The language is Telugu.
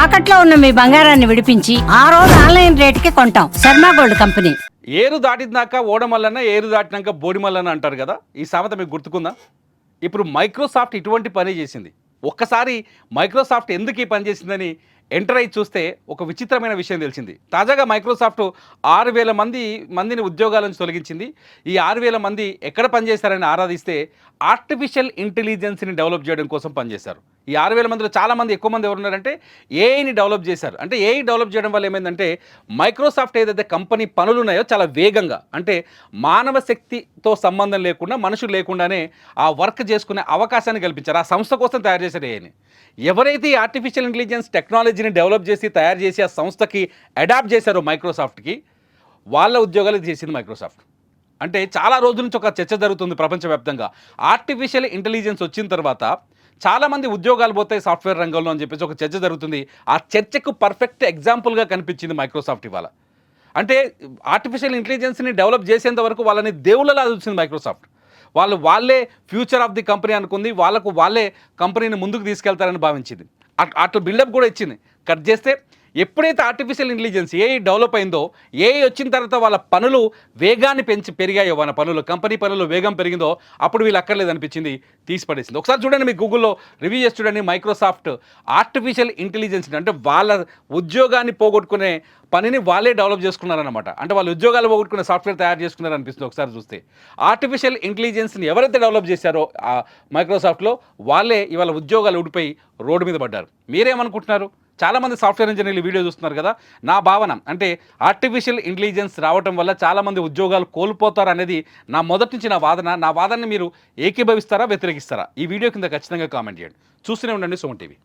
తాకట్లో ఉన్న మీ బంగారాన్ని విడిపించి ఆ రోజు ఆన్లైన్ రేటుకి కొంటాం. Sharma gold company. ఏరు దాటినాక ఓడమల్లన్న, ఏరు దాటినాక బోడిమల్లన్న అంటారు కదా. ఈ సామెత మీకు గుర్తుకుందా? ఇప్పుడు మైక్రోసాఫ్ట్ ఇటువంటి పని చేసింది. ఒక్కసారి మైక్రోసాఫ్ట్ ఎందుకు ఈ పని చేసిందని ఎంటర్ అయ్యి చూస్తే ఒక విచిత్రమైన విషయం తెలిసింది. తాజాగా మైక్రోసాఫ్ట్ 6,000 మందిని ఉద్యోగాల నుంచి తొలగించింది. ఈ 6,000 మంది ఎక్కడ పనిచేశారని ఆరాధిస్తే ఆర్టిఫిషియల్ ఇంటెలిజెన్స్ని డెవలప్ చేయడం కోసం పనిచేశారు. ఈ 6,000 మందిలో చాలామంది ఎక్కువ మంది ఎవరున్నారంటే ఏఐని డెవలప్ చేశారు. అంటే ఏఐ డెవలప్ చేయడం వల్ల ఏమైందంటే మైక్రోసాఫ్ట్ ఏదైతే కంపెనీ పనులు ఉన్నాయో చాలా వేగంగా, అంటే మానవ శక్తితో సంబంధం లేకుండా, మనుషులు లేకుండానే ఆ వర్క్ చేసుకునే అవకాశాన్ని కల్పించారు. ఆ సంస్థ కోసం తయారు చేశారు ఏఐని. ఎవరైతే ఈ ఆర్టిఫిషియల్ ఇంటెలిజెన్స్ టెక్నాలజీని డెవలప్ చేసి తయారు చేసి ఆ సంస్థకి అడాప్ట్ చేశారో మైక్రోసాఫ్ట్కి, వాళ్ళ ఉద్యోగాలు చేసింది మైక్రోసాఫ్ట్. అంటే చాలా రోజుల నుంచి ఒక చర్చ జరుగుతుంది ప్రపంచవ్యాప్తంగా. ఆర్టిఫిషియల్ ఇంటెలిజెన్స్ వచ్చిన తర్వాత చాలామంది ఉద్యోగాలు పోతాయి సాఫ్ట్వేర్ రంగంలో అని చెప్పేసి ఒక చర్చ జరుగుతుంది. ఆ చర్చకు పర్ఫెక్ట్ ఎగ్జాంపుల్గా కనిపించింది మైక్రోసాఫ్ట్ ఇవాళ. అంటే ఆర్టిఫిషియల్ ఇంటెలిజెన్స్ని డెవలప్ చేసేంత వరకు వాళ్ళని దేవుళ్ళలా చూసింది మైక్రోసాఫ్ట్. వాళ్ళే ఫ్యూచర్ ఆఫ్ ది కంపెనీ అనుకుంది. వాళ్ళే కంపెనీని ముందుకు తీసుకెళ్తారని భావించింది. అట్లా బిల్డప్ కూడా ఇచ్చింది. కట్ చేస్తే ఎప్పుడైతే ఆర్టిఫిషియల్ ఇంటెలిజెన్స్ ఏఐ డెవలప్ అయిందో, ఏఐ వచ్చిన తర్వాత వాళ్ళ పనులు వేగాన్ని పెరిగాయో, వాళ్ళ పనులు, కంపెనీ పనులు వేగం పెరిగిందో, అప్పుడు వీళ్ళు అక్కర్లేదు అనిపించింది, తీసి పడేసింది. ఒకసారి చూడండి, మీకు గూగుల్లో రివ్యూ చేసి చూడండి. మైక్రోసాఫ్ట్ ఆర్టిఫిషియల్ ఇంటెలిజెన్స్ అంటే వాళ్ళ ఉద్యోగాన్ని పోగొట్టుకునే పనిని వాళ్ళే డెవలప్ చేసుకున్నారనమాట. అంటే వాళ్ళు ఉద్యోగాలు పోగొట్టుకునే సాఫ్ట్వేర్ తయారు చేసుకున్నారు అనిపిస్తుంది ఒకసారి చూస్తే. ఆర్టిఫిషియల్ ఇంటెలిజెన్స్ని ఎవరైతే డెవలప్ చేశారో ఆ మైక్రోసాఫ్ట్లో, వాళ్ళే ఇవాళ ఉద్యోగాలు ఊడిపోయి రోడ్డు మీద పడ్డారు. మీరేమనుకుంటున్నారు? చాలామంది సాఫ్ట్వేర్ ఇంజనీర్లు వీడియో చూస్తున్నారు కదా. నా భావన అంటే ఆర్టిఫిషియల్ ఇంటెలిజెన్స్ రావడం వల్ల చాలామంది ఉద్యోగాలు కోల్పోతారు అనేది నా మొదటి నుంచి నా వాదన. నా వాదనని మీరు ఏకీభవిస్తారా, వ్యతిరేకిస్తారా? ఈ వీడియో కింద ఖచ్చితంగా కామెంట్ చేయండి. చూస్తూనే ఉండండి సుమన్ టీవీ.